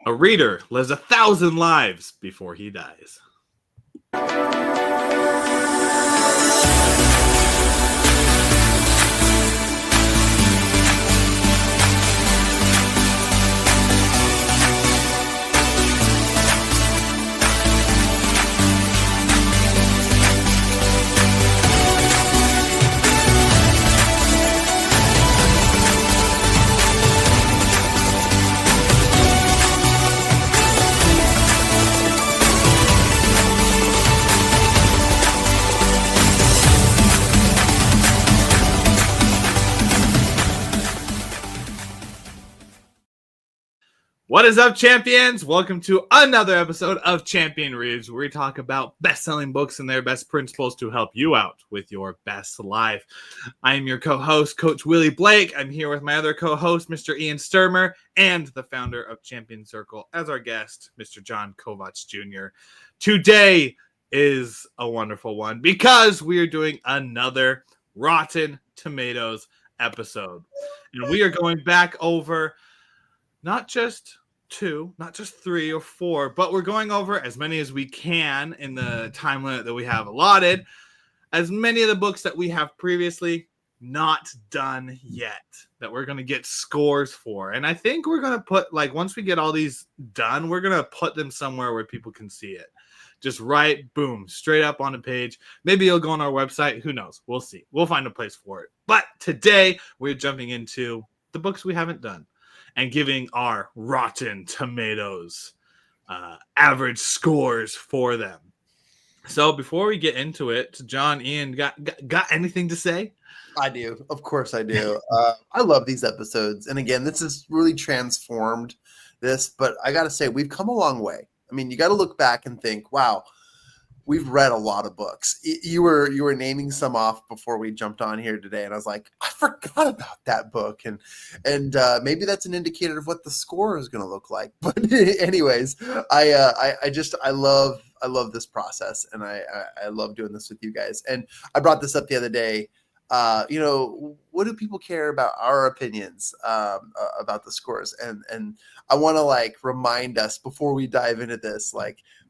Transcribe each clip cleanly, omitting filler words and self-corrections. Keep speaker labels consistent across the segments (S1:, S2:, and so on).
S1: A reader lives 1,000 lives before he dies. What is up, champions? Welcome to another episode of Champion Reads, where we talk about best-selling books and their best principles to help you out with your best life. I am your co-host, Coach Willie Blake. I'm here with my other co-host, Mr. Ian Stermer, and the founder of Champion Circle as our guest, Mr. Jon Kovach Jr. Today is a wonderful one because we are doing another Rotten Tomatoes episode. And we are going back over not just two, not just three or four, but we're going over as many as we can in the time limit that we have allotted, as many of the books that we have previously not done yet, that we're going to get scores for. And I think we're going to put, once we get all these done, we're going to put them somewhere where people can see it. Just right, boom, straight up on the page. Maybe you'll go on our website. Who knows? We'll see. We'll find a place for it. But today, we're jumping into the books we haven't done and giving our Rotten Tomatoes average scores for them. So before we get into it, John, Ian, got anything to say?
S2: I do. Of course I do. I love these episodes. And again, this has really transformed this, but I got to say, we've come a long way. I mean, you got to look back and think, wow, we've read a lot of books. You were naming some off before we jumped on here today, and I was like, I forgot about that book, and maybe that's an indicator of what the score is going to look like. But anyways, I love this process, and I love doing this with you guys. And I brought this up the other day. What do people care about our opinions about the scores? And I want to remind us before we dive into this,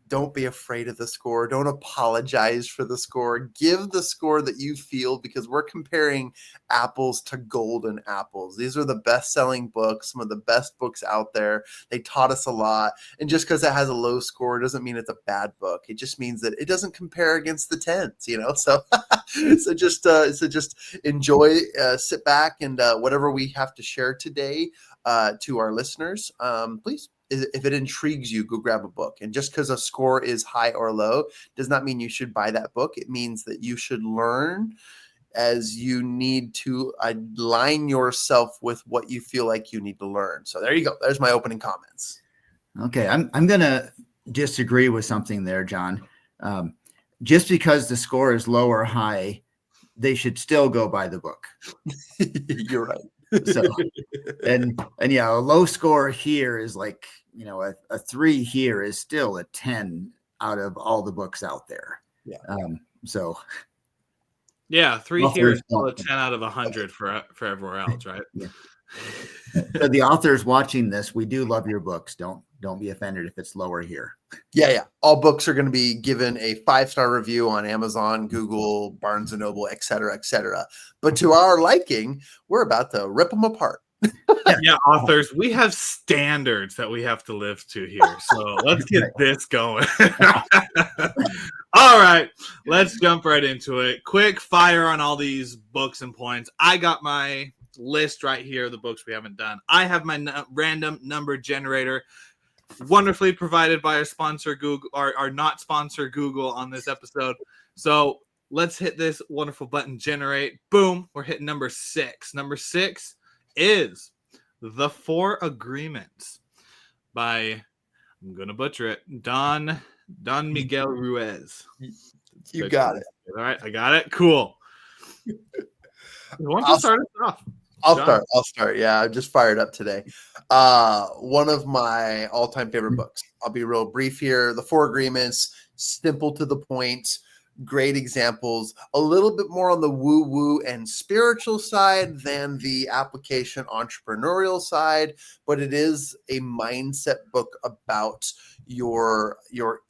S2: don't be afraid of the score. Don't apologize for the score. Give the score that you feel, because we're comparing apples to golden apples. These are the best-selling books, some of the best books out there. They taught us a lot. And just because it has a low score doesn't mean it's a bad book. It just means that it doesn't compare against the 10s, So, so just enjoy, sit back, and whatever we have to share today to our listeners, please. If it intrigues you, go grab a book. And just because a score is high or low does not mean you should buy that book. It means that you should learn as you need to align yourself with what you feel like you need to learn. So there you go. There's my opening comments.
S3: Okay, I'm going to disagree with something there, John. Just because the score is low or high, they should still go buy the book.
S2: You're right.
S3: So, and yeah, a low score here is a 3 here is still a 10 out of all the books out there.
S2: Yeah.
S1: Yeah, 3 here is still a 10 out of 100 for everywhere else, right?
S3: Yeah. So the authors watching this, we do love your books. Don't be offended if it's lower here.
S2: Yeah. All books are going to be given a 5-star review on Amazon, Google, Barnes & Noble, et cetera, et cetera. But to our liking, we're about to rip them apart.
S1: Yeah, authors, we have standards that we have to live to here. So let's get this going. All right, let's jump right into it. Quick fire on all these books and points. I got my list right here of the books we haven't done. I have my random number generator, wonderfully provided by our sponsor Google, our not sponsor Google on this episode. So let's hit this wonderful button, generate. Boom, we're hitting number 6. Number 6 is The 4 Agreements by, I'm going to butcher it, Don Miguel Ruiz.
S2: You got it.
S1: All right, I got it. Cool. Why don't you start us off?
S2: I'll start. Yeah, I'm just fired up today. One of my all-time favorite books. I'll be real brief here. The 4 Agreements, simple to the point, great examples, a little bit more on the woo-woo and spiritual side than the application entrepreneurial side, but it is a mindset book about your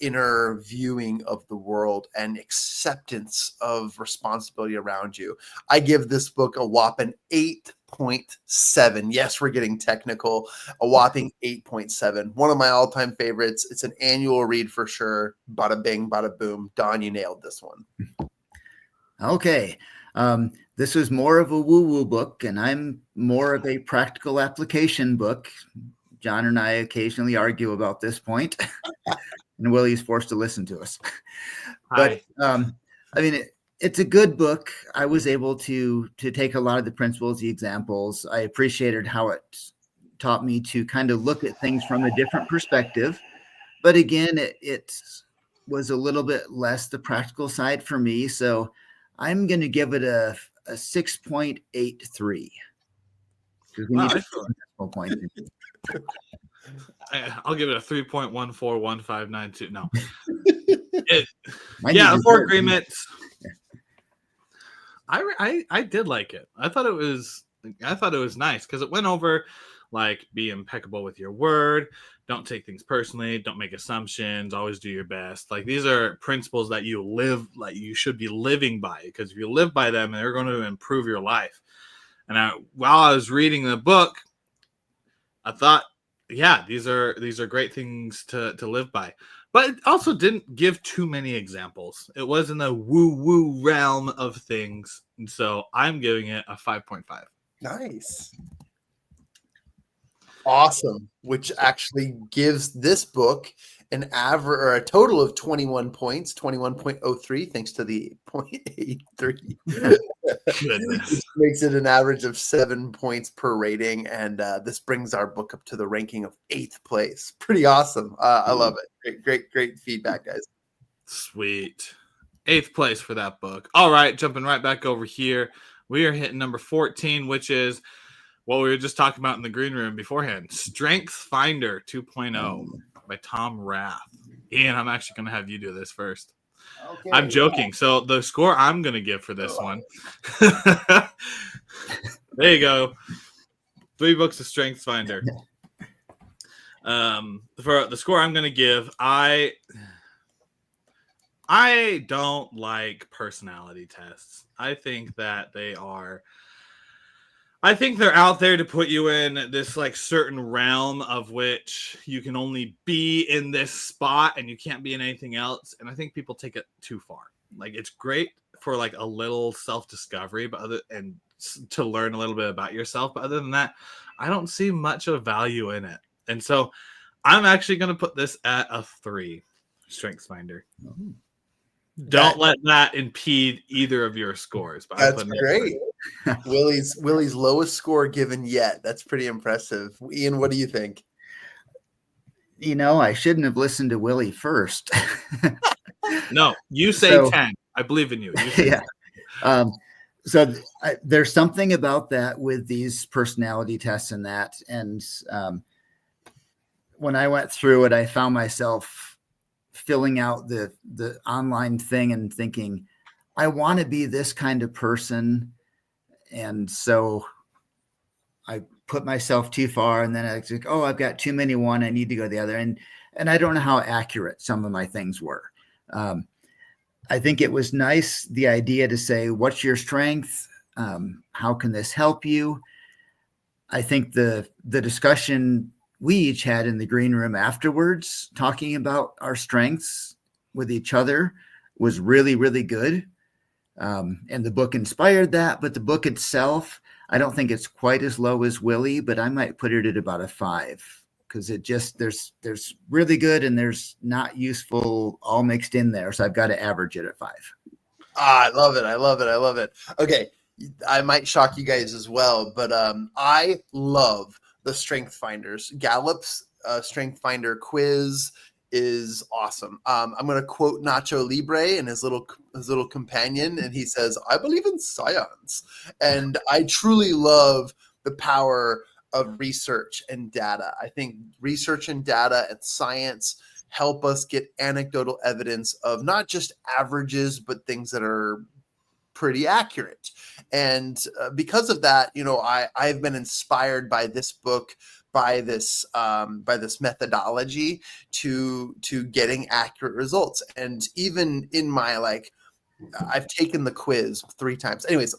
S2: inner viewing of the world and acceptance of responsibility around you. I give this book a whopping 8.7. Yes, we're getting technical. A whopping 8.7. One of my all-time favorites. It's an annual read for sure. Bada bing, bada boom. Don, you nailed this one.
S3: Okay. This was more of a woo-woo book, and I'm more of a practical application book. John and I occasionally argue about this point, and Willie's forced to listen to us. But I mean, it's a good book. I was able to take a lot of the principles, the examples. I appreciated how it taught me to kind of look at things from a different perspective. But again, it was a little bit less the practical side for me. So I'm going to give it a 6.83. Because we need decimal points.
S1: I'll give it a 3.141592. No. For agreements. I did like it. I thought it was nice because it went over like be impeccable with your word, don't take things personally, don't make assumptions, always do your best. Like these are principles that you should be living by, because if you live by them, they're going to improve your life. And while I was reading the book, I thought, yeah, these are great things to live by. But it also didn't give too many examples. It was in the woo-woo realm of things. And so I'm giving it a 5.5.
S2: Nice. Awesome. Which actually gives this book an average or a total of 21 points, 21.03, thanks to the 0.83.
S1: Goodness.
S2: Which makes it an average of 7 points per rating. And this brings our book up to the ranking of 8th place. Pretty awesome. I love it. Great feedback, guys.
S1: Sweet. 8th place for that book. All right, jumping right back over here. We are hitting number 14, which is what we were just talking about in the green room beforehand. Strength Finder 2.0 by Tom Rath. Ian, I'm actually going to have you do this first. Okay, I'm joking. Yeah. So the score I'm going to give for this one. There you go. 3 books of Strength Finder. For the score I'm going to give, I don't like personality tests. I think that they're out there to put you in this like certain realm of which you can only be in this spot and you can't be in anything else. And I think people take it too far. Like it's great for like a little self-discovery, and to learn a little bit about yourself. But other than that, I don't see much of value in it. And so I'm actually going to put this at a 3, Strengths Finder. Don't let that impede either of your scores. But
S2: that's great. Willie's lowest score given yet. That's pretty impressive. Ian, what do you think?
S3: I shouldn't have listened to Willie first.
S1: No, you say 10. I believe in you.
S3: Yeah. There's something about that with these personality tests and that. And when I went through it, I found myself filling out the online thing and thinking, I want to be this kind of person. And so I put myself too far, and then I was like, I've got too many one. I need to go the other. And I don't know how accurate some of my things were. I think it was nice, the idea to say, what's your strength? How can this help you? I think the discussion we each had in the green room afterwards, talking about our strengths with each other, was really, really good. And the book inspired that, but the book itself, I don't think it's quite as low as Willie, but I might put it at about a 5, because it just, there's really good and there's not useful all mixed in there. So I've got to average it at 5.
S2: I love it. Okay. I might shock you guys as well, but I love the Strength Finders. Gallup's Strength Finder quiz is awesome. I'm going to quote Nacho Libre and his little companion, and he says, "I believe in science," and I truly love the power of research and data. I think research and data and science help us get anecdotal evidence of not just averages, but things that are pretty accurate. And because of that, I've been inspired by this book, by this methodology to getting accurate results. And even in my I've taken the quiz 3 times. Anyways,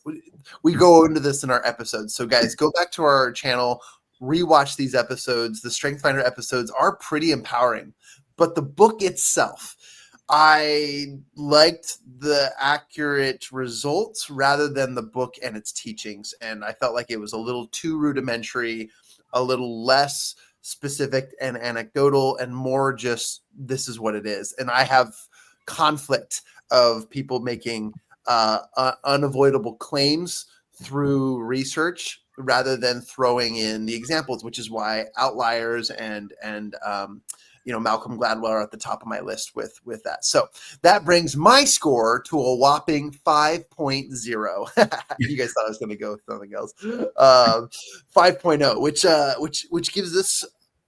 S2: we go into this in our episodes. So guys, go back to our channel, rewatch these episodes. The Strength Finder episodes are pretty empowering, but the book itself, I liked the accurate results rather than the book and its teachings. And I felt like it was a little too rudimentary, a little less specific and anecdotal, and more just, this is what it is. And I have conflict of people making unavoidable claims through research rather than throwing in the examples, which is why outliers and Malcolm Gladwell are at the top of my list with that. So that brings my score to a whopping 5.0. You guys thought I was going to go with something else. 5.0,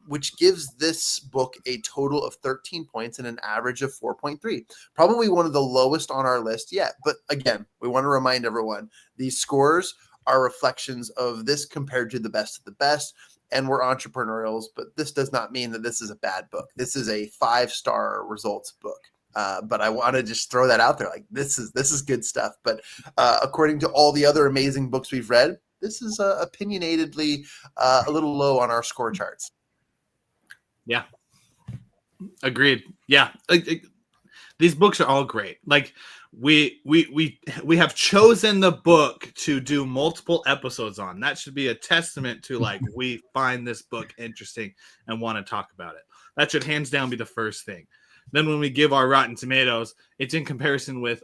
S2: which gives this book a total of 13 points and an average of 4.3. Probably one of the lowest on our list yet. But again, we want to remind everyone, these scores are reflections of this compared to the best of the best. And we're entrepreneurials, but this does not mean that this is a bad book. This is a 5-star results book. But I want to just throw that out there. Like, this is good stuff. But according to all the other amazing books we've read, this is opinionatedly a little low on our score charts.
S1: Yeah. Agreed. Yeah. These books are all great. Like, we have chosen the book to do multiple episodes on. That should be a testament to we find this book interesting and want to talk about it. That should hands down be the first thing. Then when we give our Rotten Tomatoes, it's in comparison with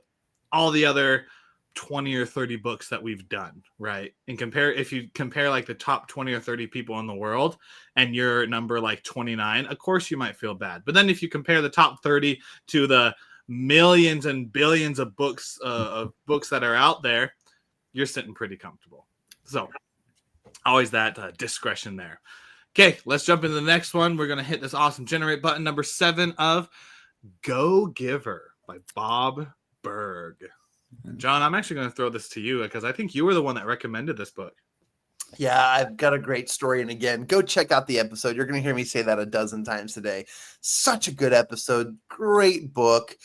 S1: all the other 20 or 30 books that we've done, right? And if you compare the top 20 or 30 people in the world and you're number 29, of course you might feel bad. But then if you compare the top 30 to the millions and billions of books that are out there, you're sitting pretty comfortable. So always that discretion there. Okay, let's jump into the next one. We're going to hit this awesome generate button, number 7 of Go Giver by Bob Berg. John, I'm actually going to throw this to you because I think you were the one that recommended this book.
S2: Yeah, I've got a great story. And again, go check out the episode. You're going to hear me say that a dozen times today. Such a good episode. Great book.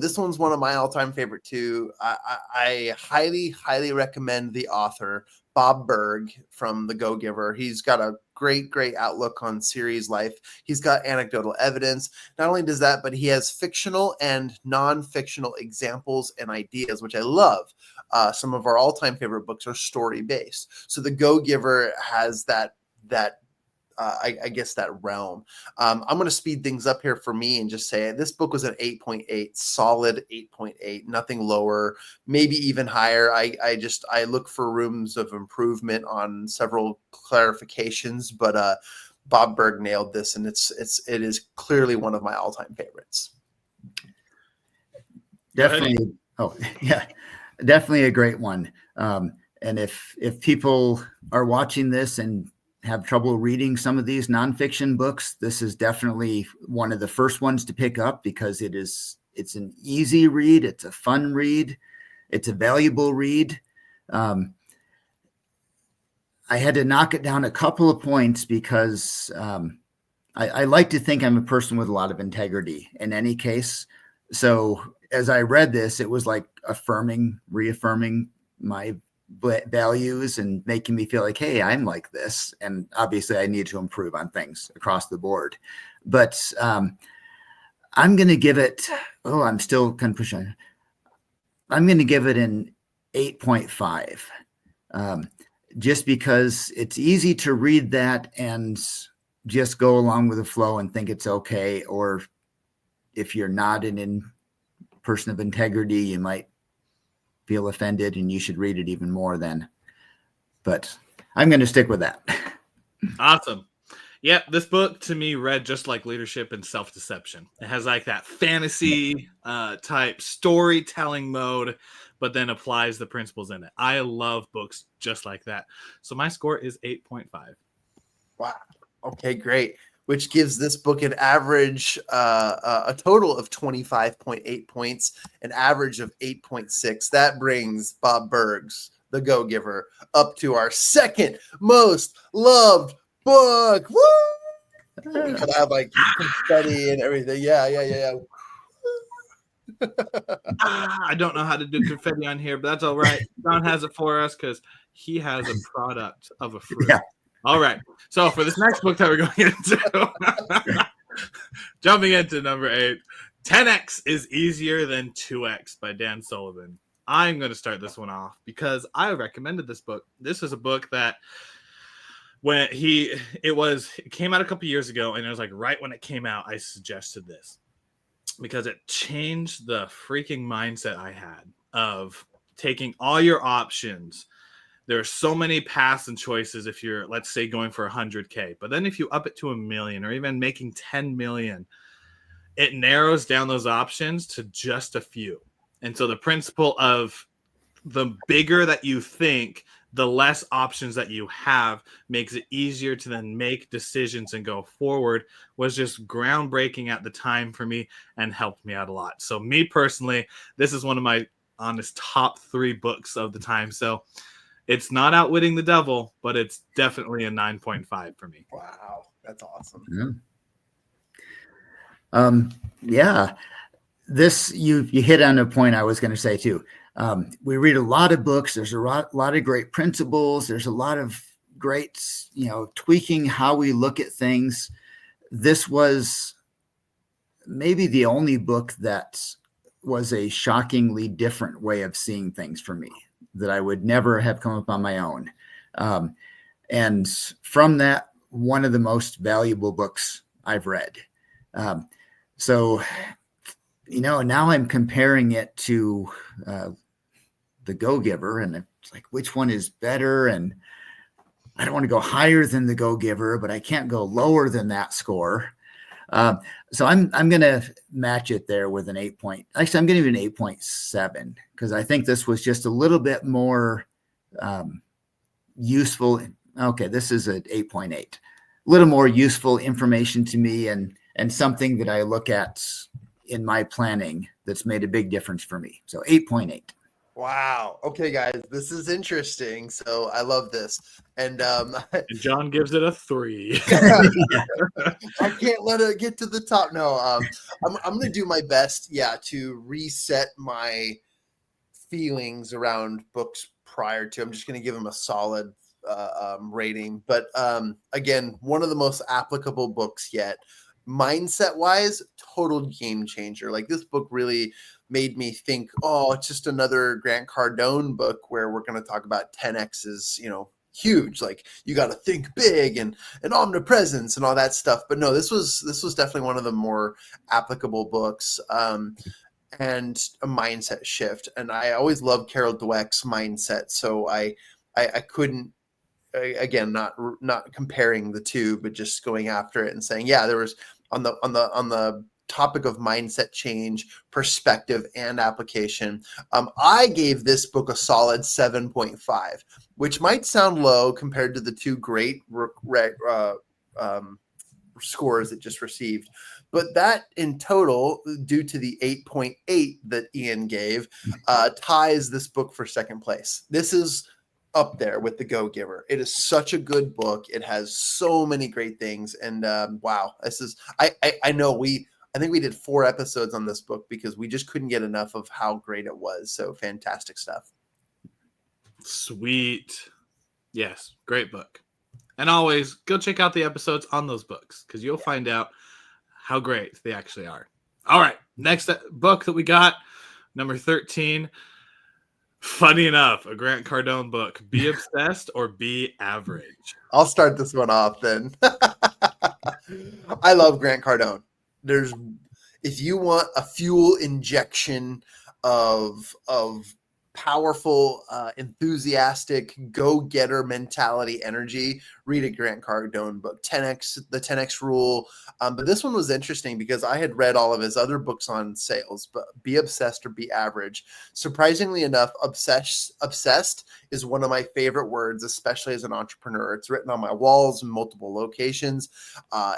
S2: This one's one of my all-time favorite too. I highly, highly recommend the author, Bob Berg from The Go Giver. He's got a great outlook on series life. He's got anecdotal evidence. Not only does that, but he has fictional and non-fictional examples and ideas, which I love. Some of our all-time favorite books are story-based. So The Go Giver has that I guess that realm. I'm going to speed things up here for me and just say this book was an 8.8, solid 8.8, nothing lower, maybe even higher. I look for rooms of improvement on several clarifications, but Bob Berg nailed this, and it is clearly one of my all-time favorites.
S3: Definitely. Oh, yeah, definitely a great one. And if people are watching this and have trouble reading some of these nonfiction books, this is definitely one of the first ones to pick up because it's an easy read. It's a fun read. It's a valuable read. I had to knock it down a couple of points because I like to think I'm a person with a lot of integrity in any case. So as I read this, it was like reaffirming my values and making me feel like, hey, I'm like this. And obviously I need to improve on things across the board. But I'm going to give it, I'm still kind of pushing. I'm going to give it an 8.5. Just because it's easy to read that and just go along with the flow and think it's okay. Or if you're not a person of integrity, you might feel offended and you should read it even more then. But I'm going to stick with that.
S1: Awesome. Yeah, this book to me read just like Leadership and Self-Deception. It has that fantasy type storytelling mode, but then applies the principles in it. I love books just like that. So my score is 8.5.
S2: Wow. Okay, great. which gives this book an average, a total of 25.8 points, an average of 8.6. That brings Bob Berg's The Go-Giver up to our second most loved book. Woo! We could have like confetti and everything. Yeah.
S1: I don't know how to do confetti on here, but that's all right. John has it for us because he has a product of a fruit.
S3: Yeah.
S1: All right. So for this next book that we're going into, jumping into number 8, 10x is easier than 2x by Dan Sullivan. I'm going to start this one off because I recommended this book. This is a book that when it came out a couple years ago, and it was like right when it came out, I suggested this because it changed the freaking mindset I had of taking all your options. There are so many paths and choices if you're, let's say, going for 100K. But then if you up it to 1 million or even making 10 million, it narrows down those options to just a few. And so the principle of the bigger that you think, the less options that you have makes it easier to then make decisions and go forward was just groundbreaking at the time for me and helped me out a lot. So me personally, this is one of my honest top 3 books of the time. So it's not Outwitting the Devil, but it's definitely a 9.5 for me.
S2: Wow, that's awesome.
S3: Yeah. This you hit on a point I was going to say too. We read a lot of books. There's a lot of great principles. There's a lot of great, tweaking how we look at things. This was maybe the only book that was a shockingly different way of seeing things for me that I would never have come up on my own. And from that, one of the most valuable books I've read. So now I'm comparing it to The Go-Giver, and it's like, which one is better? And I don't want to go higher than The Go-Giver, but I can't go lower than that score. So I'm going to match it there with an 8 point. Actually, I'm going to give it an 8.7 because I think this was just a little bit more useful. Okay, this is an 8.8. A little more useful information to me and something that I look at in my planning that's made a big difference for me. So 8.8.
S2: Wow. Okay, guys, this is interesting. So I love this. And
S1: And John gives it a 3.
S2: I can't let it get to the top. No, I'm going to do my best, to reset my feelings around books prior to. I'm just going to give them a solid rating. But again, one of the most applicable books yet. Mindset-wise, total game changer. Like this book really made me think, it's just another Grant Cardone book where we're going to talk about 10x is, huge. Like you got to think big and omnipresence and all that stuff. But no, this was definitely one of the more applicable books and a mindset shift. And I always loved Carol Dweck's mindset. So I couldn't, again, not comparing the two, but just going after it and saying, there was on the topic of mindset change, perspective, and application. I gave this book a solid 7.5, which might sound low compared to the two great scores it just received. But that in total, due to the 8.8 that Ian gave, ties this book for second place. This is up there with The Go-Giver. It is such a good book. It has so many great things. And wow, this is, I know I think we did 4 episodes on this book because we just couldn't get enough of how great it was. So fantastic stuff.
S1: Sweet. Yes, great book. And always go check out the episodes on those books because you'll find out how great they actually are. All right, next book that we got, number 13. Funny enough, a Grant Cardone book, Be Obsessed or Be Average.
S2: I'll start this one off then. I love Grant Cardone. If you want a fuel injection of powerful, enthusiastic, go-getter mentality, energy, read a Grant Cardone book, the 10X Rule. But this one was interesting because I had read all of his other books on sales, but Be Obsessed or Be Average. Surprisingly enough, obsessed is one of my favorite words, especially as an entrepreneur. It's written on my walls in multiple locations.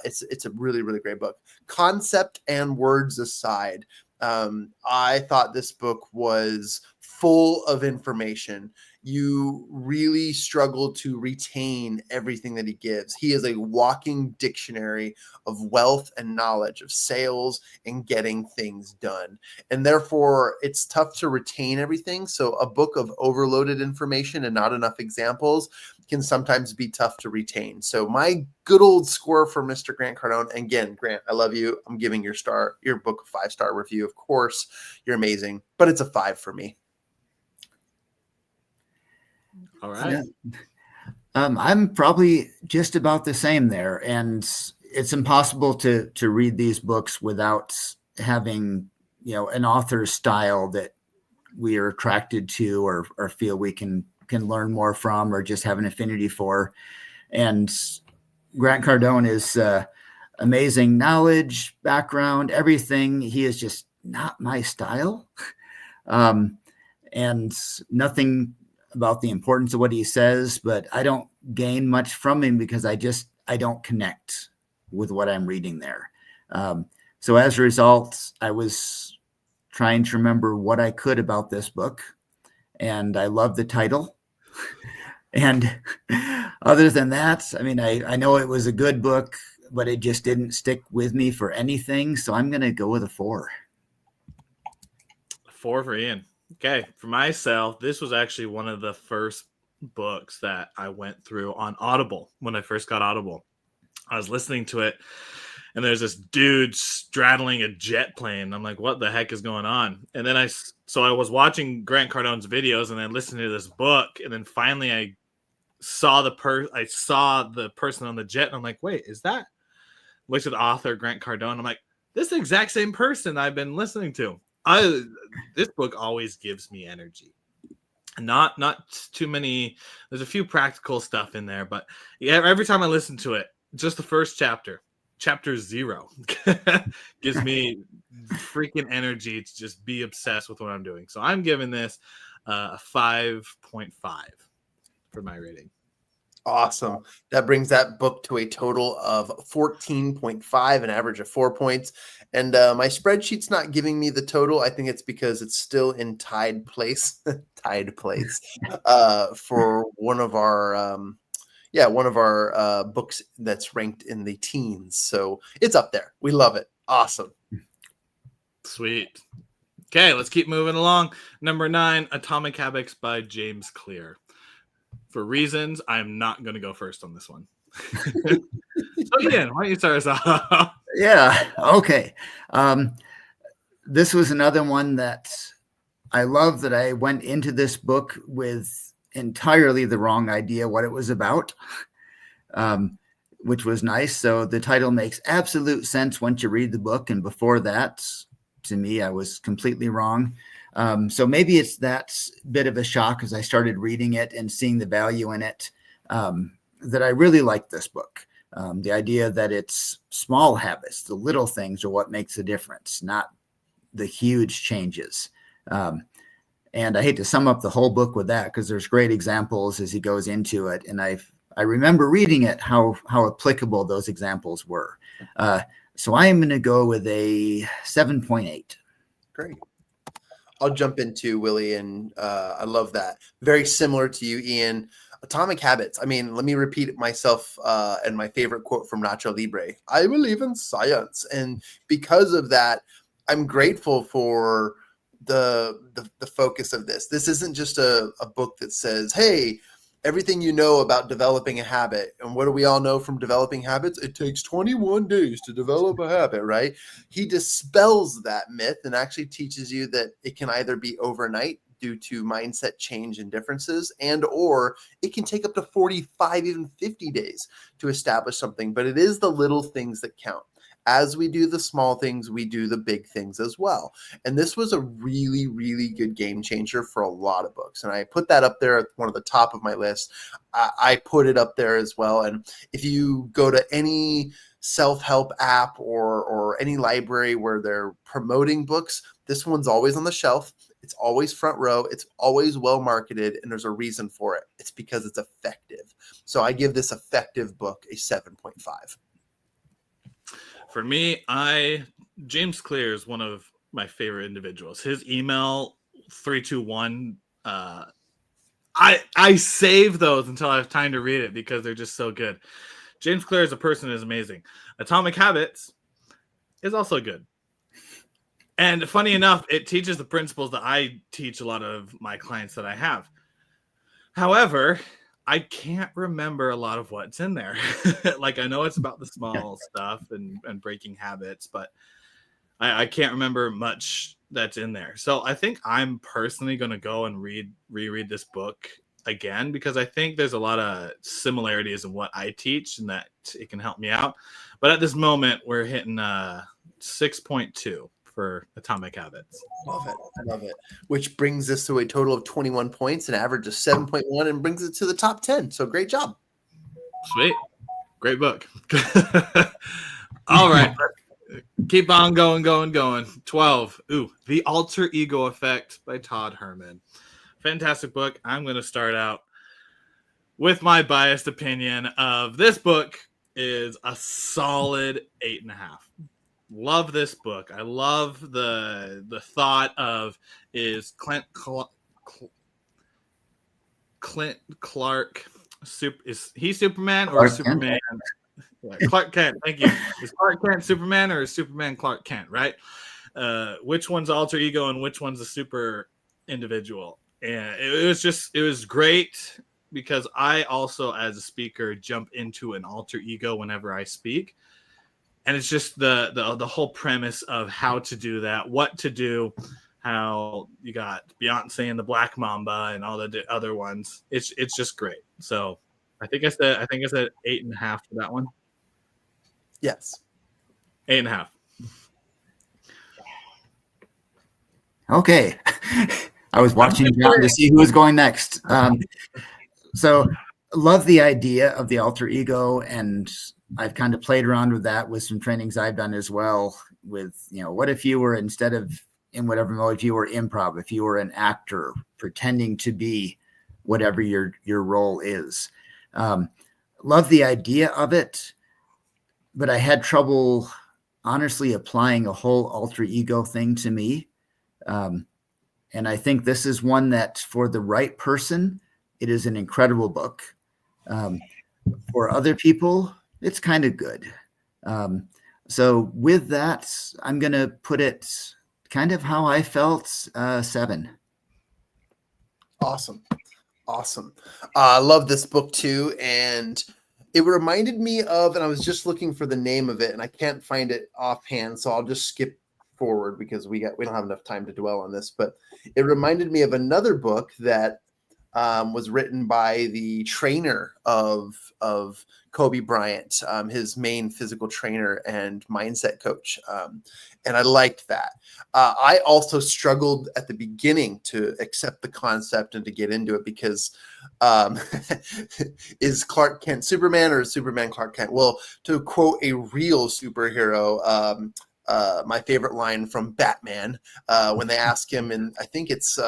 S2: It's a really, really great book. Concept and words aside, I thought this book was full of information. You really struggle to retain everything that he gives. He is a walking dictionary of wealth and knowledge of sales and getting things done. And therefore, it's tough to retain everything. So a book of overloaded information and not enough examples can sometimes be tough to retain. So my good old score for Mr. Grant Cardone. And again, Grant, I love you. I'm giving your book a 5-star review. Of course, you're amazing, but it's a 5 for me.
S1: All right.
S3: Yeah. I'm probably just about the same there. And it's impossible to read these books without having, an author's style that we are attracted to or feel we can learn more from or just have an affinity for. And Grant Cardone is amazing knowledge, background, everything. He is just not my style. And nothing about the importance of what he says, but I don't gain much from him because I don't connect with what I'm reading there. So as a result, I was trying to remember what I could about this book, and I love the title. And other than that, I know it was a good book, but it just didn't stick with me for anything. So I'm going to go with a 4.
S1: 4 for Ian. Okay, for myself, this was actually one of the first books that I went through on Audible when I first got Audible. I was listening to it, and there's this dude straddling a jet plane. I'm like, what the heck is going on? And then I was watching Grant Cardone's videos, and then listening to this book, and then finally I saw the person on the jet, and I'm like, wait, is that? Looked at the author, Grant Cardone. I'm like, this is the exact same person I've been listening to. This book always gives me energy. Not too many. There's a few practical stuff in there, but yeah, every time I listen to it, just the first chapter 0, gives me freaking energy to just be obsessed with what I'm doing. So I'm giving this a 5.5 for my rating.
S2: Awesome. That brings that book to a total of 14.5, an average of 4 points. And my spreadsheet's not giving me the total. I think it's because it's still in tied place for one of our books that's ranked in the teens. So it's up there. We love it. Awesome.
S1: Sweet. Okay, let's keep moving along. Number 9, Atomic Habits by James Clear. For reasons, I'm not going to go first on this one. So Ian, why don't you start us off?
S3: Yeah. Okay. This was another one that I love, that I went into this book with entirely the wrong idea what it was about, which was nice. So the title makes absolute sense once you read the book. And before that, to me, I was completely wrong. So maybe it's that bit of a shock as I started reading it and seeing the value in it, that I really liked this book. The idea that it's small habits, the little things are what makes a difference, not the huge changes. And I hate to sum up the whole book with that because there's great examples as he goes into it. And I remember reading it, how applicable those examples were. So I am going to go with a 7.8.
S2: Great. I'll jump into Willie, and I love that. Very similar to you, Ian. Atomic Habits. Let me repeat myself and my favorite quote from Nacho Libre. I believe in science. And because of that, I'm grateful for the focus of this. This isn't just a book that says, hey, everything you know about developing a habit. And what do we all know from developing habits? It takes 21 days to develop a habit, right? He dispels that myth and actually teaches you that it can either be overnight due to mindset change and differences, and or it can take up to 45, even 50 days to establish something. But it is the little things that count. as we do the small things, we do the big things as well. And this was a really, really good game changer for a lot of books. And I put that up there at one of the top of my list. I put it up there as well. And if you go to any self-help app or any library where they're promoting books, this one's always on the shelf. It's always front row. It's always well marketed, and there's a reason for it. It's because it's effective. So I give this effective book a 7.5.
S1: For me, James Clear is one of my favorite individuals. His email 321, I save those until I have time to read it because they're just so good. James Clear as a person is amazing. Atomic Habits is also good. And funny enough, it teaches the principles that I teach a lot of my clients that I have. However, I can't remember a lot of what's in there. Like, I know it's about the small stuff and breaking habits, but I can't remember much that's in there. So I think I'm personally going to go and reread this book again, because I think there's a lot of similarities in what I teach and that it can help me out. But at this moment, we're hitting 6.2 for Atomic Habits.
S2: Love it. I love it. Which brings us to a total of 21 points, an average of 7.1, and brings it to the top 10. So great job.
S1: Sweet. Great book. All right. Keep on going. 12. Ooh, The Alter Ego Effect by Todd Herman. Fantastic book. I'm going to start out with my biased opinion of this book is a solid 8.5. Love this book. I love the thought of, is Clint Clark is he Superman or
S3: Clark
S1: Superman? Clark Kent. Thank you. Is Clark Kent Superman or is Superman Clark Kent? Right? Which one's alter ego and which one's a super individual? And it was great because I also, as a speaker, jump into an alter ego whenever I speak. And it's just the whole premise of how to do that, what to do, how you got Beyonce and the Black Mamba and all the other ones. It's just great. So I think I said 8.5 for that one.
S2: Yes.
S1: 8.5.
S3: Okay. I was watching John to see who was going next. So love the idea of the alter ego, and I've kind of played around with that with some trainings I've done as well with, what if you were, instead of in whatever mode, if you were improv, if you were an actor pretending to be whatever your role is. Love the idea of it, but I had trouble honestly applying a whole alter ego thing to me. And I think this is one that for the right person, it is an incredible book. For other people, it's kind of good. So with that, I'm going to put it kind of how I felt, 7.
S2: Awesome. I love this book too. And it reminded me of, and I was just looking for the name of it and I can't find it offhand. So I'll just skip forward because we don't have enough time to dwell on this, but it reminded me of another book that was written by the trainer of Kobe Bryant, his main physical trainer and mindset coach. And I liked that. I also struggled at the beginning to accept the concept and to get into it because is Clark Kent Superman or is Superman Clark Kent? Well, to quote a real superhero, my favorite line from Batman, when they ask him, and I think it's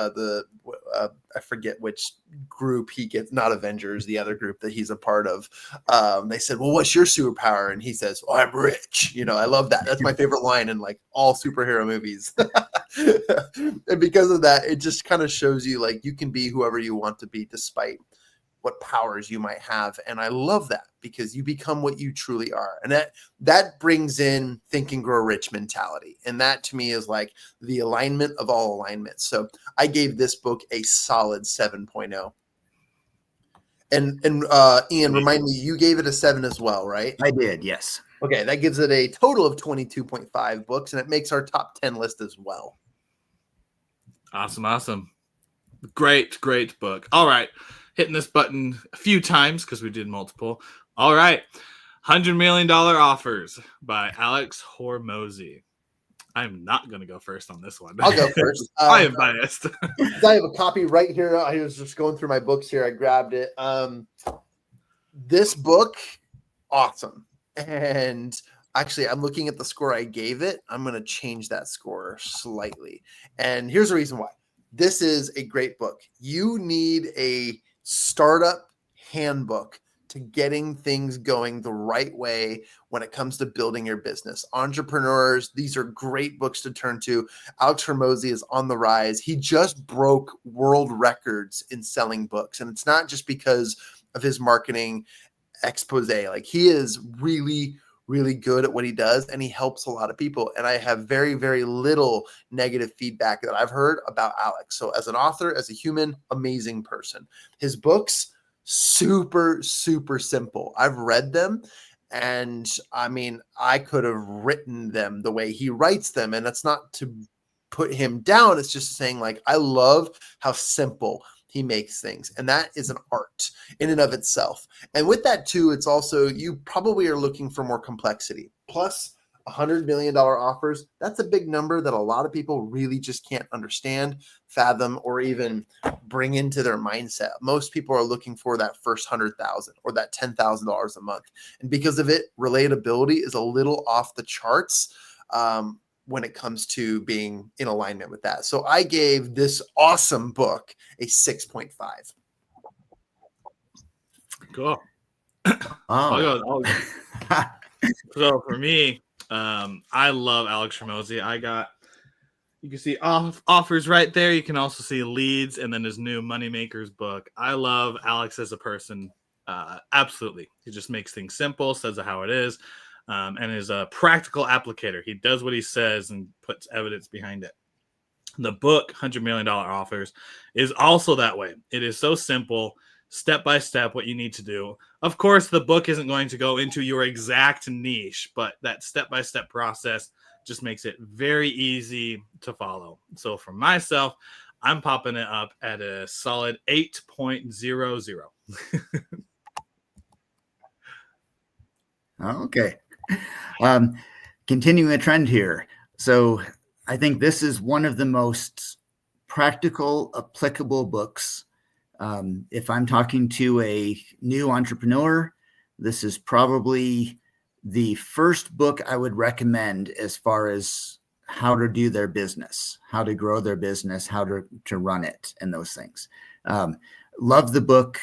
S2: I forget which group he gets, not Avengers, the other group that he's a part of. They said, well, what's your superpower? And he says, oh, I'm rich. I love that. That's my favorite line in like all superhero movies. And because of that, it just kind of shows you like you can be whoever you want to be despite what powers you might have. And I love that because you become what you truly are. And that brings in Think and Grow Rich mentality. And that to me is like the alignment of all alignments. So I gave this book a solid 7.0. And Ian, remind me, you gave it a 7 as well, right?
S3: I did, yes.
S2: Okay, that gives it a total of 22.5 books, and it makes our top 10 list as well.
S1: Awesome. Great book. All right. Hitting this button a few times because we did multiple. All right. $100 Million Offers by Alex Hormozy. I'm not going to go first on this one.
S2: I'll go first.
S1: I am biased.
S2: I have a copy right here. I was just going through my books here. I grabbed it. This book, awesome. And actually, I'm looking at the score I gave it. I'm going to change that score slightly. And here's the reason why. This is a great book. You need a startup handbook to getting things going the right way when it comes to building your business. Entrepreneurs, these are great books to turn to. Alex Hormozy is on the rise. He just broke world records in selling books. And it's not just because of his marketing expose. Like, he is really, really good at what he does, and he helps a lot of people. And I have very, very little negative feedback that I've heard about Alex. So as an author, as a human, amazing person. His books, super, super simple. I've read them, and I mean, I could have written them the way he writes them. And that's not to put him down. It's just saying, like, I love how simple he makes things. And that is an art in and of itself. And with that too, it's also, you probably are looking for more complexity. Plus $100 million offers. That's a big number that a lot of people really just can't understand, fathom, or even bring into their mindset. Most people are looking for that first 100,000 or that $10,000 a month. And because of it, relatability is a little off the charts. When it comes to being in alignment with that. So I gave this awesome book a 6.5.
S1: Cool.
S3: Oh.
S1: I'll go. So for me, I love Alex Hormozy. You can see offers right there. You can also see leads, and then his new Moneymakers book. I love Alex as a person. Absolutely. He just makes things simple, says it how it is. And is a practical applicator. He does what he says and puts evidence behind it. The book, $100 Million Offers, is also that way. It is so simple, step by step, what you need to do. Of course, the book isn't going to go into your exact niche, but that step-by-step process just makes it very easy to follow. So for myself, I'm popping it up at a solid 8.00.
S3: Okay. Continuing a trend here. So I think this is one of the most practical, applicable books. If I'm talking to a new entrepreneur, this is probably the first book I would recommend as far as how to do their business, how to grow their business, how to run it, and those things. Love the book.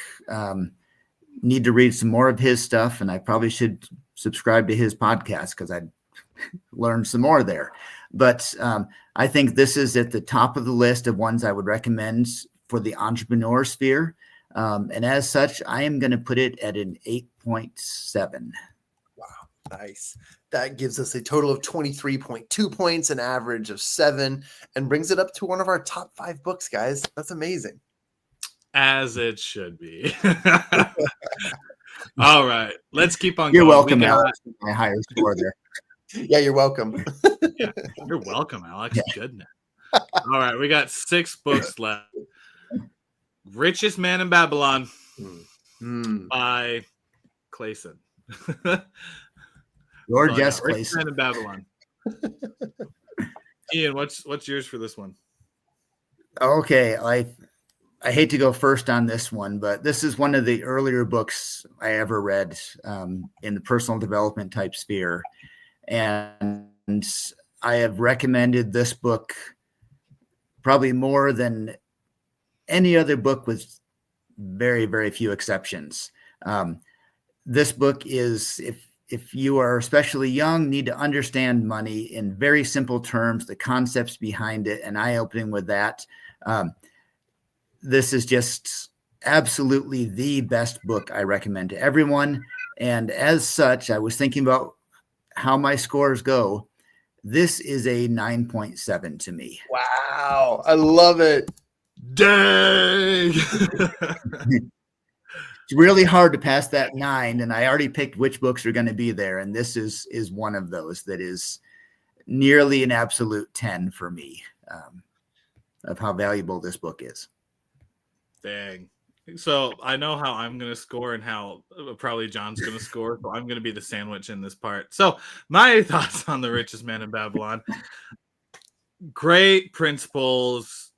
S3: Need to read some more of his stuff, and I probably should subscribe to his podcast because I'd learn some more there. But I think this is at the top of the list of ones I would recommend for the entrepreneur sphere. And as such, I am going to put it at an 8.7.
S2: Wow, nice. That gives us a total of 23.2 points, an average of 7, and brings it up to one of our top 5 books, guys. That's amazing.
S1: As it should be. All right, let's keep on
S3: You're
S1: going.
S3: welcome, Alex. My higher score there.
S2: Yeah, you're welcome.
S1: Yeah, you're welcome, Alex. Yeah. Goodness. All right, we got 6 books left. Richest Man in Babylon by Clayson.
S3: Lord Jess
S1: Richest
S3: Clayson.
S1: Man in Babylon. Ian, what's yours for this one?
S3: Okay, I hate to go first on this one, but this is one of the earlier books I ever read in the personal development type sphere. And I have recommended this book probably more than any other book with very, very few exceptions. This book is, if you are especially young, need to understand money in very simple terms, the concepts behind it, and eye-opening with that. This is just absolutely the best book I recommend to everyone. And as such, I was thinking about how my scores go. This is a 9.7 to me.
S2: Wow. I love it.
S1: Dang.
S3: It's really hard to pass that 9. And I already picked which books are going to be there. And this is one of those that is nearly an absolute 10 for me of how valuable this book is.
S1: Dang. So I know how I'm going to score and how probably John's going to score. So I'm going to be the sandwich in this part. So my thoughts on The Richest Man in Babylon. Great principles.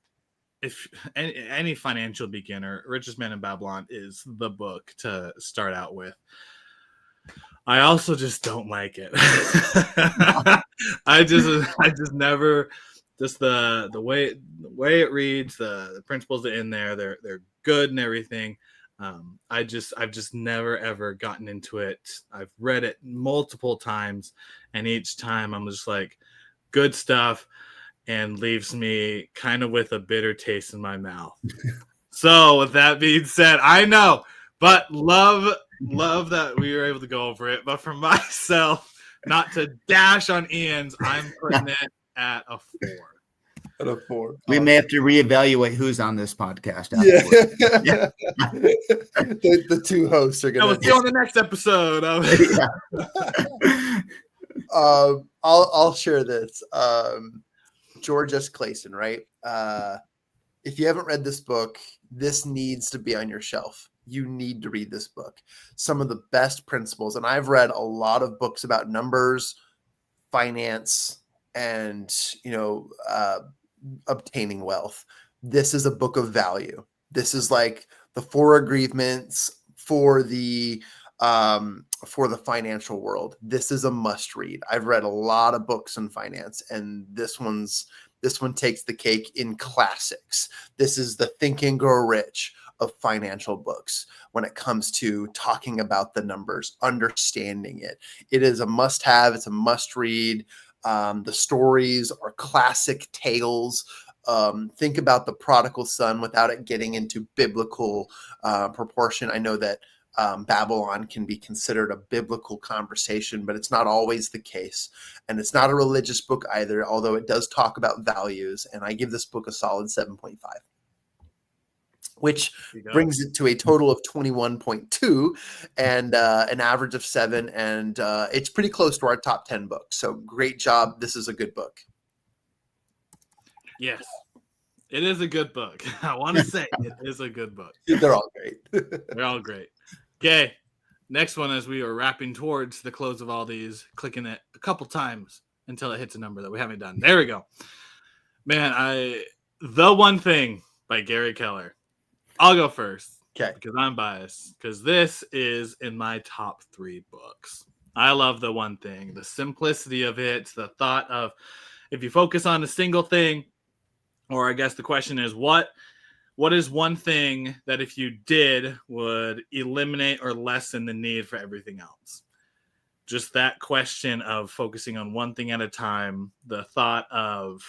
S1: If any financial beginner, Richest Man in Babylon is the book to start out with. I also just don't like it. I just never just the way it reads, the principles are in there, they're good and everything. I've just never ever gotten into it. I've read it multiple times, and each time I'm just like, good stuff, and leaves me kind of with a bitter taste in my mouth. So with that being said, I know, but love that we were able to go over it. But for myself, not to dash on Ian's, I'm putting it at a 4.
S2: At a 4.
S3: We may have to reevaluate who's on this podcast.
S2: Yeah. The two hosts are
S1: We'll
S2: gonna.
S1: see you on the next episode.
S2: I'll share this. George S. Clayson, right? If you haven't read this book, this needs to be on your shelf. You need to read this book. Some of the best principles, and I've read a lot of books about numbers, finance, and obtaining wealth. This is a book of value. This is like the 4 agreements for the financial world. This is a must read. I've read a lot of books on finance, and this one takes the cake in classics. This is the Think and Grow Rich of financial books when it comes to talking about the numbers, understanding it. It is a must have. It's a must read. The stories are classic tales. Think about the prodigal son without it getting into biblical proportion. I know that Babylon can be considered a biblical conversation, but it's not always the case. And it's not a religious book either, although it does talk about values. And I give this book a solid 7.5, which brings it to a total of 21.2 and an average of 7. And it's pretty close to our top 10 books. So great job. This is a good book.
S1: Yes, it is a good book. I want to say it is a good book.
S2: They're all great.
S1: They're all great. Okay, next one, as we are wrapping towards the close of all these, clicking it a couple times until it hits a number that we haven't done. There we go. Man, The One Thing by Gary Keller. I'll go first.
S2: Okay.
S1: Because I'm biased. Because this is in my top 3 books. I love The One Thing. The simplicity of it, the thought of if you focus on a single thing, or I guess the question is, what is one thing that if you did would eliminate or lessen the need for everything else? Just that question of focusing on one thing at a time, the thought of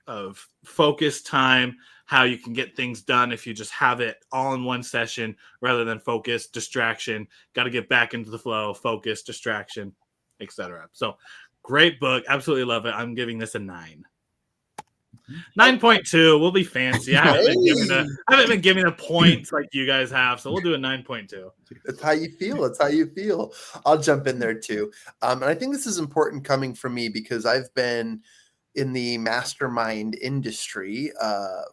S1: of focus time, how you can get things done if you just have it all in one session rather than focus, distraction, got to get back into the flow, focus, distraction, etc. So great book. Absolutely love it. I'm giving this a 9. 9.2. We'll be fancy. I haven't been giving the points like you guys have, so we'll do a 9.2.
S2: That's how you feel. I'll jump in there too. And I think this is important coming from me because I've been in the mastermind industry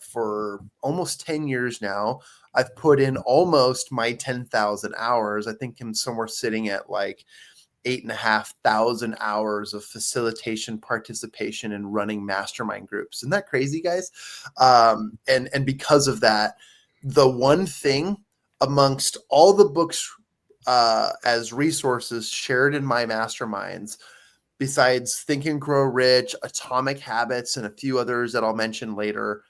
S2: for almost 10 years now. I've put in almost my 10,000 hours. I think I'm somewhere sitting at like 8,500 hours of facilitation, participation, and running mastermind groups. Isn't that crazy, guys? And because of that, the one thing amongst all the books as resources shared in my masterminds, besides Think and Grow Rich, Atomic Habits, and a few others that I'll mention later,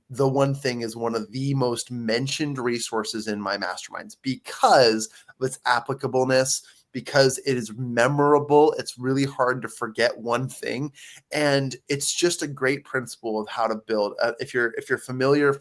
S2: The One Thing is one of the most mentioned resources in my masterminds because of its applicableness, because it is memorable. It's really hard to forget one thing. And it's just a great principle of how to build. If you're familiar